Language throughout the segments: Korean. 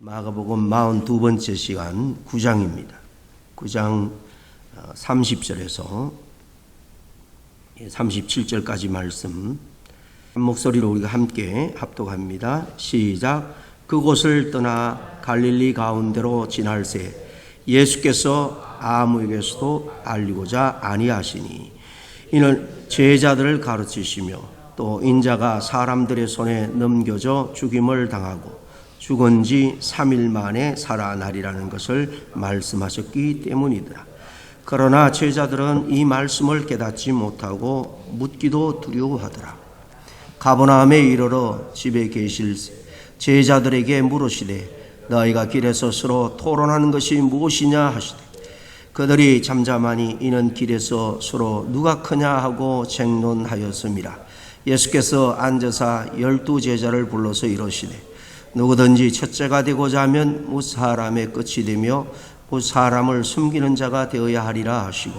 마가복음 42번째 시간 9장입니다. 9장 30절에서 37절까지 말씀 한 목소리로 우리가 함께 합독합니다. 시작. 그곳을 떠나 갈릴리 가운데로 지날새 예수께서 아무에게서도 알리고자 아니하시니 이는 제자들을 가르치시며 또 인자가 사람들의 손에 넘겨져 죽임을 당하고 죽은 지 3일 만에 살아나리라는 것을 말씀하셨기 때문이더라. 그러나 제자들은 이 말씀을 깨닫지 못하고 묻기도 두려워하더라. 가버나움에 이르러 집에 계실 제자들에게 물으시되 너희가 길에서 서로 토론하는 것이 무엇이냐 하시되 그들이 잠잠하니 이는 길에서 서로 누가 크냐 하고 쟁론하였음이라. 예수께서 앉으사 12 제자를 불러서 이르시되 누구든지 첫째가 되고자 하면 무사람의 끝이 되며 무사람을 숨기는 자가 되어야 하리라 하시고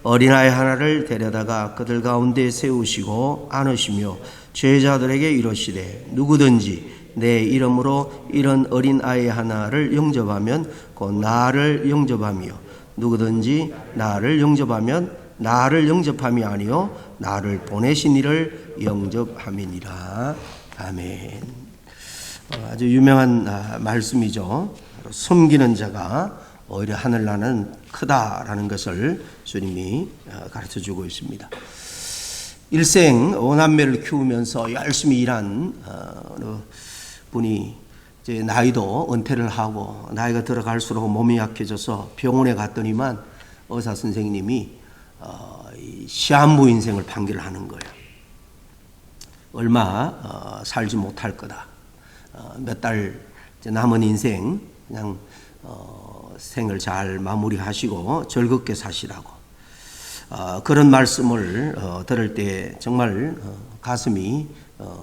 어린아이 하나를 데려다가 그들 가운데 세우시고 안으시며 제자들에게 이르시되 누구든지 내 이름으로 이런 어린아이 하나를 영접하면 곧 나를 영접하며 누구든지 나를 영접하면 나를 영접함이 아니요 나를 보내신 이를 영접함이니라. 아멘. 아주 유명한 말씀이죠. 섬기는 자가 오히려 하늘나라는 크다라는 것을 주님이 가르쳐주고 있습니다. 일생 5남매를 키우면서 열심히 일한 어느 분이 이제 나이도 은퇴를 하고 나이가 들어갈수록 몸이 약해져서 병원에 갔더니만 의사 선생님이 시한부 인생을 판결을 하는 거예요. 얼마 살지 못할 거다. 몇 달 남은 인생 그냥 생을 잘 마무리하시고 즐겁게 사시라고 그런 말씀을 들을 때 정말 가슴이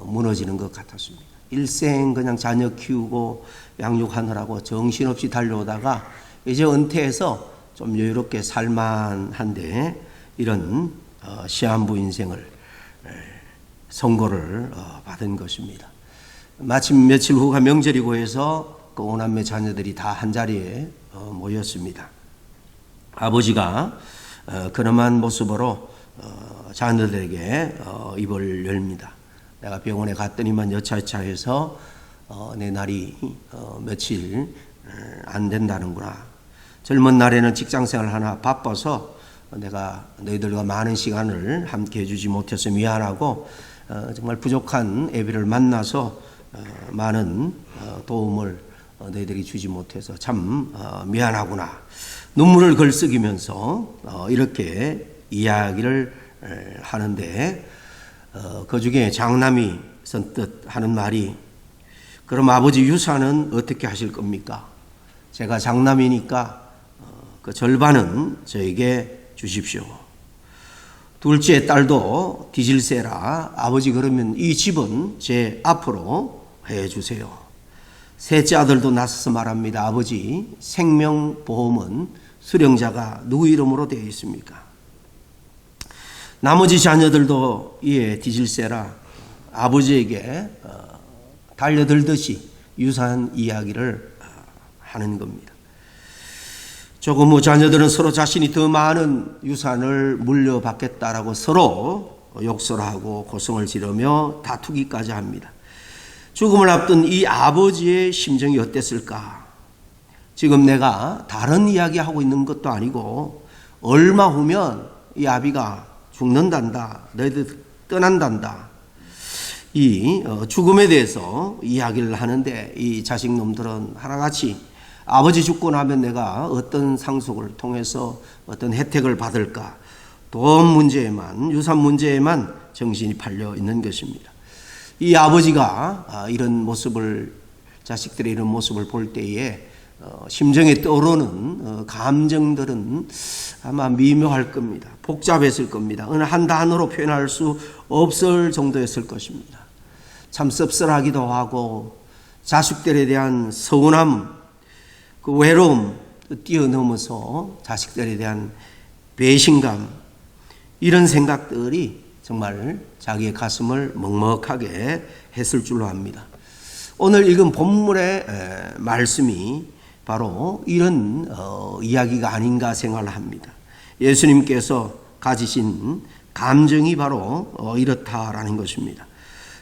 무너지는 것 같았습니다. 일생 그냥 자녀 키우고 양육하느라고 정신없이 달려오다가 이제 은퇴해서 좀 여유롭게 살만한데 이런 시한부 인생을 선고를 받은 것입니다. 마침 며칠 후가 명절이고 해서 그 5남매 자녀들이 다 한자리에 모였습니다. 아버지가 근엄한 모습으로 자녀들에게 입을 열립니다. 내가 병원에 갔더니만 여차여차해서 내 날이 며칠 안 된다는구나. 젊은 날에는 직장생활 하나 바빠서 내가 너희들과 많은 시간을 함께 해주지 못해서 미안하고 정말 부족한 애비를 만나서 많은 도움을 너희들이 주지 못해서 참 미안하구나. 눈물을 걸썩이면서 이렇게 이야기를 하는데 그 중에 장남이 선뜻 하는 말이 그럼 아버지 유산은 어떻게 하실 겁니까? 제가 장남이니까 그 절반은 저에게 주십시오. 둘째 딸도 뒤질세라. 아버지 그러면 이 집은 제 앞으로 해주세요. 셋째 아들도 나서서 말합니다. 아버지 생명보험은 수령자가 누구 이름으로 되어 있습니까? 나머지 자녀들도 이에 뒤질세라. 아버지에게 달려들듯이 유산 이야기를 하는 겁니다. 조금 후 자녀들은 서로 자신이 더 많은 유산을 물려받겠다라고 서로 욕설하고 고성을 지르며 다투기까지 합니다. 죽음을 앞둔 이 아버지의 심정이 어땠을까? 지금 내가 다른 이야기하고 있는 것도 아니고 얼마 후면 이 아비가 죽는단다. 너희들 떠난단다. 이 죽음에 대해서 이야기를 하는데 이 자식놈들은 하나같이 아버지 죽고 나면 내가 어떤 상속을 통해서 어떤 혜택을 받을까? 돈 문제에만, 유산 문제에만 정신이 팔려 있는 것입니다. 이 아버지가 이런 모습을, 자식들의 이런 모습을 볼 때에 심정에 떠오르는 감정들은 아마 미묘할 겁니다. 복잡했을 겁니다. 어느 한 단어로 표현할 수 없을 정도였을 것입니다. 참 씁쓸하기도 하고 자식들에 대한 서운함, 그 외로움 뛰어넘어서 자식들에 대한 배신감 이런 생각들이 정말 자기의 가슴을 먹먹하게 했을 줄로 압니다. 오늘 읽은 본문의 말씀이 바로 이런 이야기가 아닌가 생각을 합니다. 예수님께서 가지신 감정이 바로 이렇다라는 것입니다.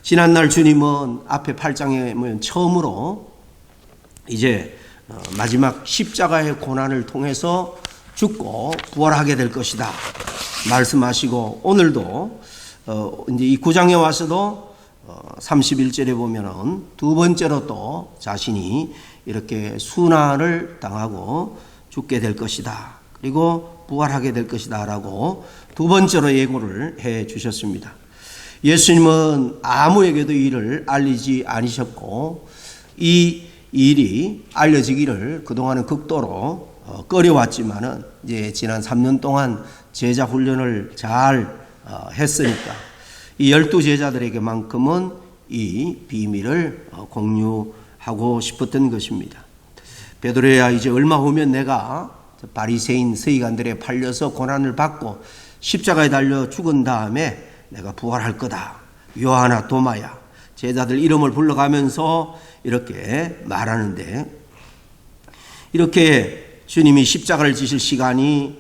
지난날 주님은 앞에 8장에 보면 처음으로 이제 마지막 십자가의 고난을 통해서 죽고 부활하게 될 것이다 말씀하시고, 오늘도 이제 이 9장에 와서도 31절에 보면은 두 번째로 또 자신이 이렇게 순환을 당하고 죽게 될 것이다, 그리고 부활하게 될 것이다 라고 두 번째로 예고를 해 주셨습니다. 예수님은 아무에게도 이를 알리지 않으셨고, 이 일이 알려지기를 그동안은 극도로 꺼려왔지만은 이제 지난 3년 동안 제자 훈련을 잘 했으니까 이 12제자들에게만큼은 이 비밀을 공유하고 싶었던 것입니다. 베드로야, 이제 얼마 후면 내가 바리새인 서기관들에 팔려서 고난을 받고 십자가에 달려 죽은 다음에 내가 부활할 거다. 요한아, 도마야, 제자들 이름을 불러가면서 이렇게 말하는데, 이렇게 주님이 십자가를 지실 시간이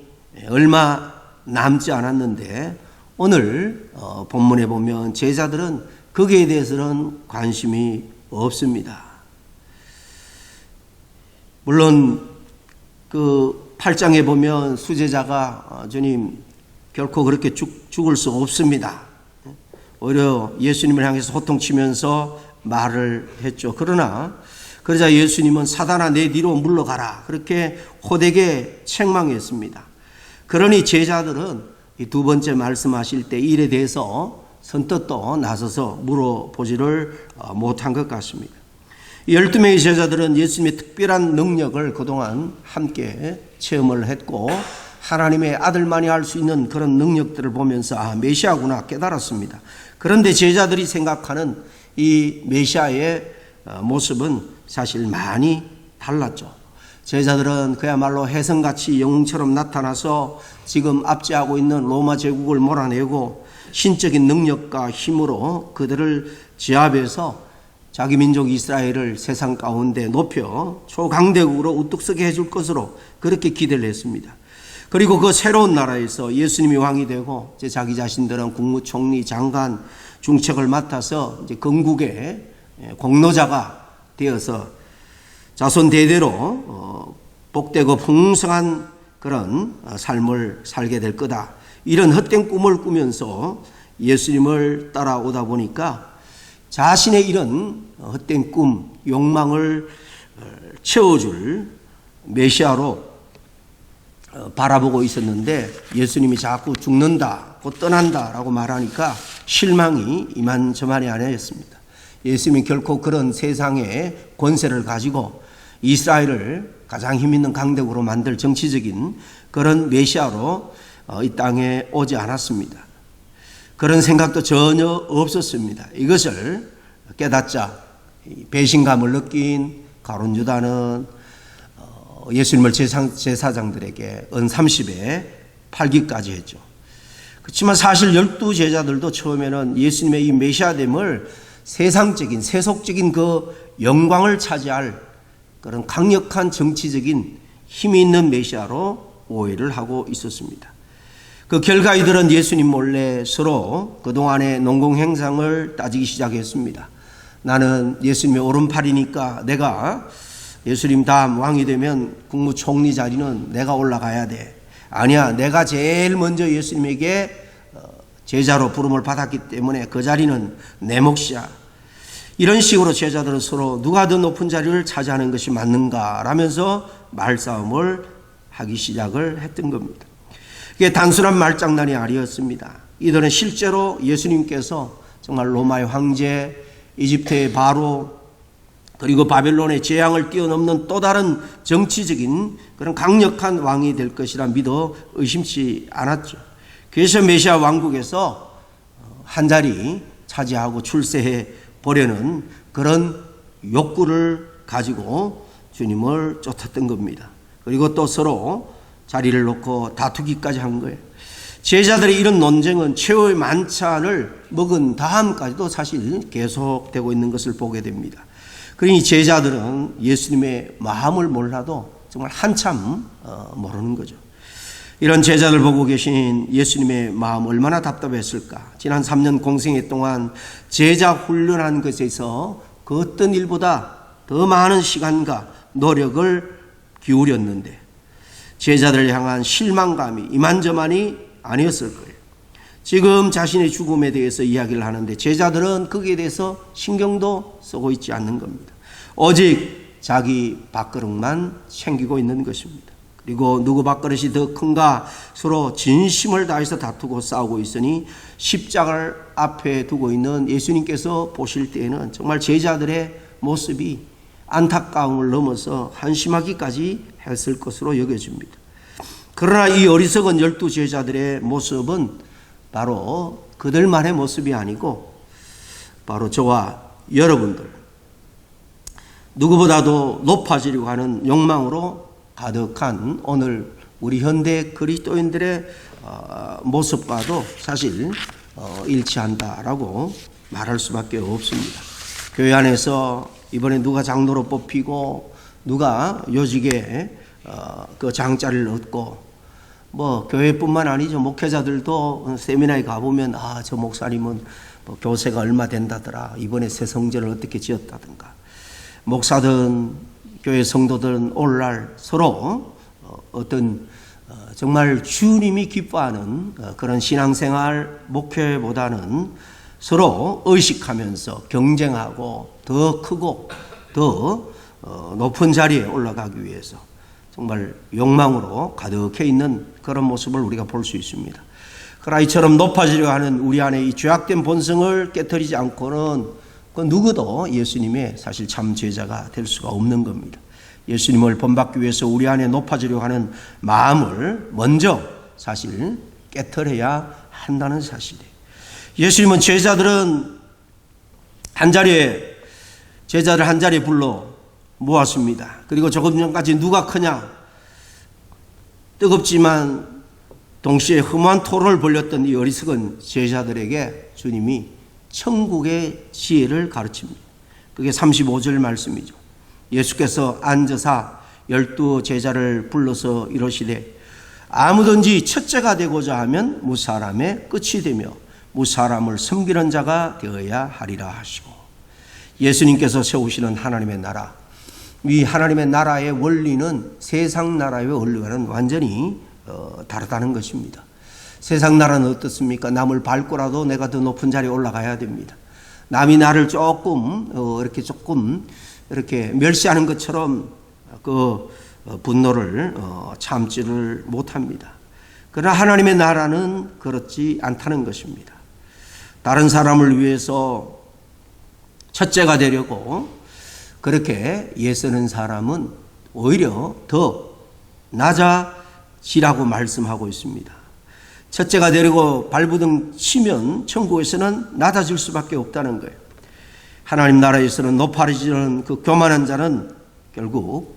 얼마 남지 않았는데 오늘 본문에 보면 제자들은 거기에 대해서는 관심이 없습니다. 물론 그 8장에 보면 수제자가 주님 결코 그렇게 죽을 수 없습니다. 오히려 예수님을 향해서 호통치면서 말을 했죠. 그러자 예수님은 사단아, 내 뒤로 물러가라, 그렇게 호되게 책망했습니다. 그러니 제자들은 이 두 번째 말씀하실 때 일에 대해서 선뜻 또 나서서 물어보지를 못한 것 같습니다. 12명의 제자들은 예수님의 특별한 능력을 그동안 함께 체험을 했고, 하나님의 아들만이 할 수 있는 그런 능력들을 보면서 메시아구나 깨달았습니다. 그런데 제자들이 생각하는 이 메시아의 모습은 사실 많이 달랐죠. 제자들은 그야말로 혜성같이 영웅처럼 나타나서 지금 압제하고 있는 로마 제국을 몰아내고 신적인 능력과 힘으로 그들을 제압해서 자기 민족 이스라엘을 세상 가운데 높여 초강대국으로 우뚝 서게 해줄 것으로 그렇게 기대를 했습니다. 그리고 그 새로운 나라에서 예수님이 왕이 되고 이제 자기 자신들은 국무총리, 장관, 중책을 맡아서 이제 건국의 공로자가 되어서 자손 대대로 복되고 풍성한 그런 삶을 살게 될 거다, 이런 헛된 꿈을 꾸면서 예수님을 따라오다 보니까 자신의 이런 헛된 꿈, 욕망을 채워줄 메시아로 바라보고 있었는데, 예수님이 자꾸 죽는다, 곧 떠난다 라고 말하니까 실망이 이만저만이 아니었습니다. 예수님이 결코 그런 세상의 권세를 가지고 이스라엘을 가장 힘있는 강대국으로 만들 정치적인 그런 메시아로 이 땅에 오지 않았습니다. 그런 생각도 전혀 없었습니다. 이것을 깨닫자 배신감을 느낀 가룟 유다는 예수님을 제사장들에게 은 30에 팔기까지 했죠. 그렇지만 사실 12제자들도 처음에는 예수님의 이 메시아됨을 세상적인 세속적인 그 영광을 차지할 그런 강력한 정치적인 힘이 있는 메시아로 오해를 하고 있었습니다. 그 결과 이들은 예수님 몰래 서로 그동안의 농공행상을 따지기 시작했습니다. 나는 예수님의 오른팔이니까 내가 예수님 다음 왕이 되면 국무총리 자리는 내가 올라가야 돼. 아니야, 내가 제일 먼저 예수님에게 제자로 부름을 받았기 때문에 그 자리는 내 몫이야. 이런 식으로 제자들은 서로 누가 더 높은 자리를 차지하는 것이 맞는가 라면서 말싸움을 하기 시작을 했던 겁니다. 이게 단순한 말장난이 아니었습니다. 이들은 실제로 예수님께서 정말 로마의 황제, 이집트의 바로, 그리고 바벨론의 재앙을 뛰어넘는 또 다른 정치적인 그런 강력한 왕이 될 것이라 믿어 의심치 않았죠. 그래서 메시아 왕국에서 한 자리 차지하고 출세해 보려는 그런 욕구를 가지고 주님을 쫓았던 겁니다. 그리고 또 서로 자리를 놓고 다투기까지 한 거예요. 제자들의 이런 논쟁은 최후의 만찬을 먹은 다음까지도 사실 계속되고 있는 것을 보게 됩니다. 그러니 제자들은 예수님의 마음을 몰라도 정말 한참 모르는 거죠. 이런 제자들 보고 계신 예수님의 마음 얼마나 답답했을까. 지난 3년 공생애 동안 제자 훈련한 것에서 그 어떤 일보다 더 많은 시간과 노력을 기울였는데 제자들을 향한 실망감이 이만저만이 아니었을 거예요. 지금 자신의 죽음에 대해서 이야기를 하는데 제자들은 거기에 대해서 신경도 쓰고 있지 않는 겁니다. 오직 자기 밥그릇만 챙기고 있는 것입니다. 그리고 누구 밥그릇이 더 큰가 서로 진심을 다해서 다투고 싸우고 있으니 십자가를 앞에 두고 있는 예수님께서 보실 때에는 정말 제자들의 모습이 안타까움을 넘어서 한심하기까지 했을 것으로 여겨집니다. 그러나 이 어리석은 12 제자들의 모습은 바로 그들만의 모습이 아니고 바로 저와 여러분들 누구보다도 높아지려고 하는 욕망으로 가득한 오늘 우리 현대 그리스도인들의 모습과도 사실 일치한다라고 말할 수밖에 없습니다. 교회 안에서 이번에 누가 장로로 뽑히고 누가 요직에 그 장자를 얻고 뭐 교회뿐만 아니죠. 목회자들도 세미나에 가보면 저 목사님은 뭐 교세가 얼마 된다더라. 이번에 새 성전을 어떻게 지었다든가. 목사든 교회 성도들은 오늘날 서로 어떤 정말 주님이 기뻐하는 그런 신앙생활 목회보다는 서로 의식하면서 경쟁하고 더 크고 더 높은 자리에 올라가기 위해서 정말 욕망으로 가득해 있는 그런 모습을 우리가 볼 수 있습니다. 그러나 이처럼 높아지려 하는 우리 안에 이 죄악된 본성을 깨트리지 않고는 그 누구도 예수님의 사실 참 제자가 될 수가 없는 겁니다. 예수님을 본받기 위해서 우리 안에 높아지려 하는 마음을 먼저 사실 깨트려야 한다는 사실이에요. 예수님은 제자들을 한 자리에 불러 모았습니다. 그리고 조금 전까지 누가 크냐 뜨겁지만 동시에 흠한 토론을 벌였던 이 어리석은 제자들에게 주님이 천국의 지혜를 가르칩니다. 그게 35절 말씀이죠. 예수께서 앉으사 12 제자를 불러서 이러시되 아무든지 첫째가 되고자 하면 무사람의 끝이 되며 무사람을 섬기는 자가 되어야 하리라 하시고, 예수님께서 세우시는 하나님의 나라, 이 하나님의 나라의 원리는 세상 나라의 원리와는 완전히 다르다는 것입니다. 세상 나라는 어떻습니까? 남을 밟고라도 내가 더 높은 자리에 올라가야 됩니다. 남이 나를 조금 이렇게 멸시하는 것처럼 그 분노를 참지를 못합니다. 그러나 하나님의 나라는 그렇지 않다는 것입니다. 다른 사람을 위해서 첫째가 되려고 그렇게 애쓰는 사람은 오히려 더 낮아지라고 말씀하고 있습니다. 첫째가 되려고 발부둥 치면 천국에서는 낮아질 수밖에 없다는 거예요. 하나님 나라에서는 높아지는 그 교만한 자는 결국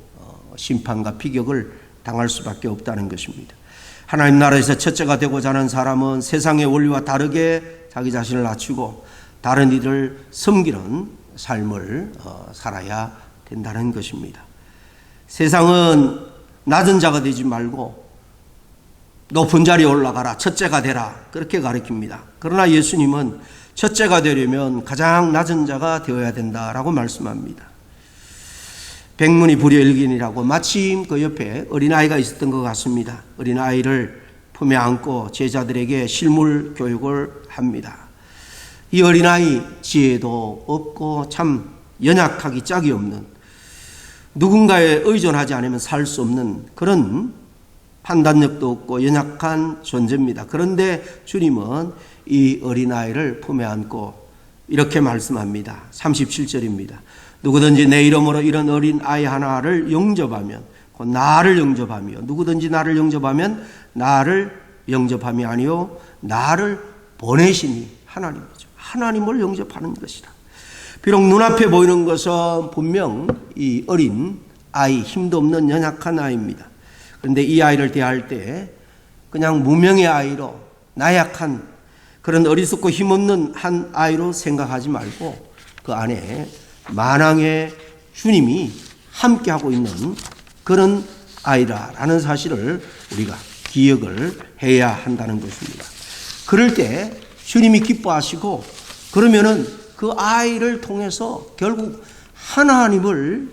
심판과 비격을 당할 수밖에 없다는 것입니다. 하나님 나라에서 첫째가 되고자 하는 사람은 세상의 원리와 다르게 자기 자신을 낮추고 다른 이들을 섬기는 삶을 살아야 된다는 것입니다. 세상은 낮은 자가 되지 말고 높은 자리에 올라가라, 첫째가 되라, 그렇게 가르칩니다. 그러나 예수님은 첫째가 되려면 가장 낮은 자가 되어야 된다라고 말씀합니다. 백문이 불여일견이라고 마침 그 옆에 어린아이가 있었던 것 같습니다. 어린아이를 품에 안고 제자들에게 실물 교육을 합니다. 이 어린아이 지혜도 없고 참 연약하기 짝이 없는, 누군가에 의존하지 않으면 살 수 없는 그런 판단력도 없고 연약한 존재입니다. 그런데 주님은 이 어린아이를 품에 안고 이렇게 말씀합니다. 37절입니다. 누구든지 내 이름으로 이런 어린아이 하나를 영접하면 곧 나를 영접하며, 누구든지 나를 영접하면 나를 영접함이 아니요 나를 보내시니 하나님이죠. 하나님을 영접하는 것이다. 비록 눈앞에 보이는 것은 분명 이 어린 아이, 힘도 없는 연약한 아이입니다. 그런데 이 아이를 대할 때 그냥 무명의 아이로 나약한 그런 어리석고 힘없는 한 아이로 생각하지 말고 그 안에 만왕의 주님이 함께하고 있는 그런 아이라라는 사실을 우리가 기억을 해야 한다는 것입니다. 그럴 때 주님이 기뻐하시고 그러면은 그 아이를 통해서 결국 하나님을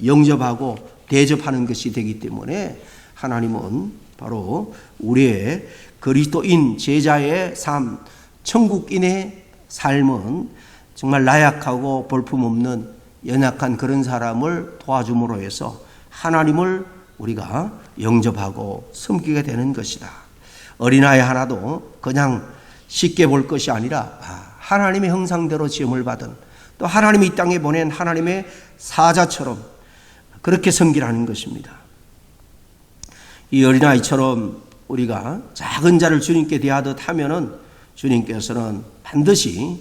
영접하고 대접하는 것이 되기 때문에 하나님은 바로 우리의 그리스도인 제자의 삶, 천국인의 삶은 정말 나약하고 볼품없는 연약한 그런 사람을 도와줌으로 해서 하나님을 우리가 영접하고 섬기게 되는 것이다. 어린아이 하나도 그냥 쉽게 볼 것이 아니라 하나님의 형상대로 지음을 받은 또 하나님이 이 땅에 보낸 하나님의 사자처럼 그렇게 섬기라는 것입니다. 이 어린아이처럼 우리가 작은 자를 주님께 대하듯 하면은 주님께서는 반드시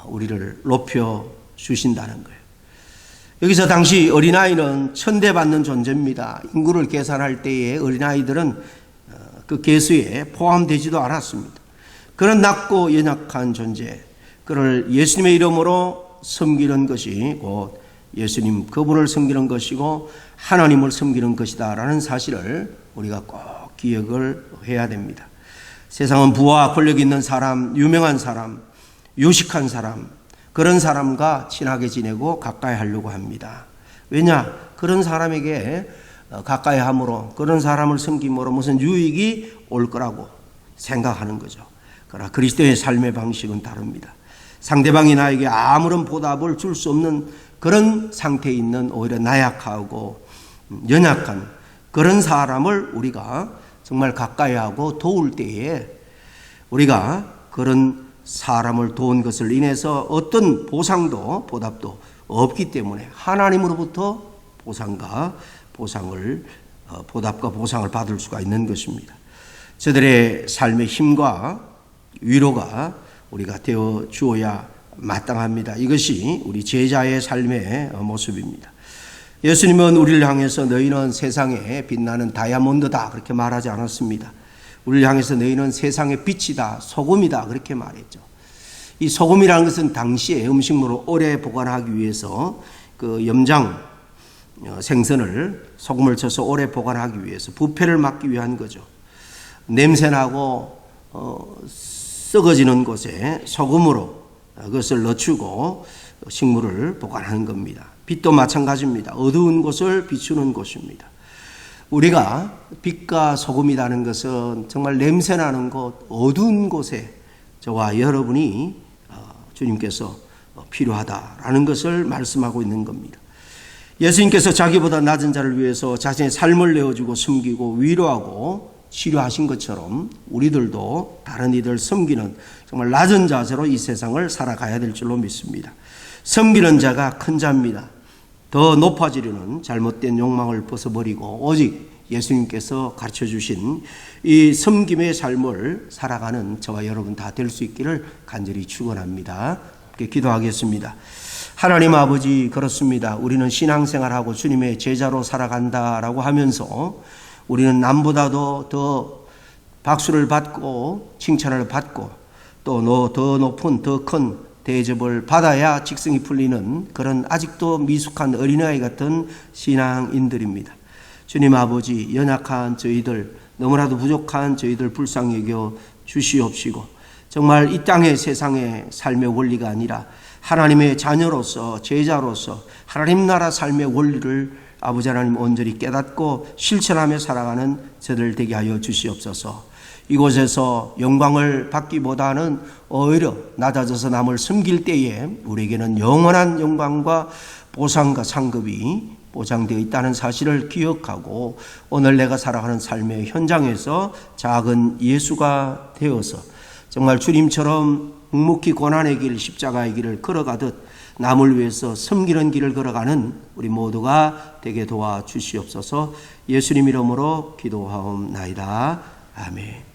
우리를 높여 주신다는 거예요. 여기서 당시 어린아이는 천대받는 존재입니다. 인구를 계산할 때에 어린아이들은 그 계수에 포함되지도 않았습니다. 그런 낮고 연약한 존재, 그를 예수님의 이름으로 섬기는 것이 곧 예수님 그분을 섬기는 것이고 하나님을 섬기는 것이다 라는 사실을 우리가 꼭 기억을 해야 됩니다. 세상은 부와 권력 있는 사람, 유명한 사람, 유식한 사람, 그런 사람과 친하게 지내고 가까이 하려고 합니다. 왜냐? 그런 사람에게 가까이 함으로 그런 사람을 섬김으로 무슨 유익이 올 거라고 생각하는 거죠. 그러나 그리스도의 삶의 방식은 다릅니다. 상대방이 나에게 아무런 보답을 줄 수 없는 그런 상태에 있는 오히려 나약하고 연약한 그런 사람을 우리가 정말 가까이 하고 도울 때에 우리가 그런 사람을 도운 것을 인해서 어떤 보상도 보답도 없기 때문에 하나님으로부터 보답과 보상을 받을 수가 있는 것입니다. 저들의 삶의 힘과 위로가 우리가 되어 주어야 마땅합니다. 이것이 우리 제자의 삶의 모습입니다. 예수님은 우리를 향해서 너희는 세상에 빛나는 다이아몬드다 그렇게 말하지 않았습니다. 우리를 향해서 너희는 세상의 빛이다, 소금이다 그렇게 말했죠. 이 소금이라는 것은 당시에 음식물을 오래 보관하기 위해서 그 염장 생선을 소금을 쳐서 오래 보관하기 위해서 부패를 막기 위한 거죠. 냄새나고 썩어지는 곳에 소금으로 그것을 넣어주고 식물을 보관하는 겁니다. 빛도 마찬가지입니다. 어두운 곳을 비추는 곳입니다. 우리가 빛과 소금이라는 것은 정말 냄새나는 곳, 어두운 곳에 저와 여러분이 주님께서 필요하다라는 것을 말씀하고 있는 겁니다. 예수님께서 자기보다 낮은 자를 위해서 자신의 삶을 내어주고 숨기고 위로하고 치료하신 것처럼 우리들도 다른 이들 섬기는 정말 낮은 자세로 이 세상을 살아가야 될 줄로 믿습니다. 섬기는 자가 큰 자입니다. 더 높아지려는 잘못된 욕망을 벗어버리고 오직 예수님께서 가르쳐 주신 이 섬김의 삶을 살아가는 저와 여러분 다 될 수 있기를 간절히 축원합니다. 기도하겠습니다. 하나님 아버지, 그렇습니다. 우리는 신앙생활하고 주님의 제자로 살아간다라고 하면서 우리는 남보다도 더 박수를 받고 칭찬을 받고 또 더 높은 더 큰 대접을 받아야 직성이 풀리는 그런 아직도 미숙한 어린아이 같은 신앙인들입니다. 주님 아버지, 연약한 저희들, 너무나도 부족한 저희들 불쌍히 여겨 주시옵시고 정말 이 땅의 세상의 삶의 원리가 아니라 하나님의 자녀로서 제자로서 하나님 나라 삶의 원리를 아버지 하나님 온전히 깨닫고 실천하며 살아가는 저들 되게 하여 주시옵소서. 이곳에서 영광을 받기보다는 오히려 낮아져서 남을 섬길 때에 우리에게는 영원한 영광과 보상과 상급이 보장되어 있다는 사실을 기억하고 오늘 내가 살아가는 삶의 현장에서 작은 예수가 되어서 정말 주님처럼 묵묵히 고난의 길, 십자가의 길을 걸어가듯 남을 위해서 섬기는 길을 걸어가는 우리 모두가 되게 도와주시옵소서. 예수님 이름으로 기도하옵나이다. 아멘.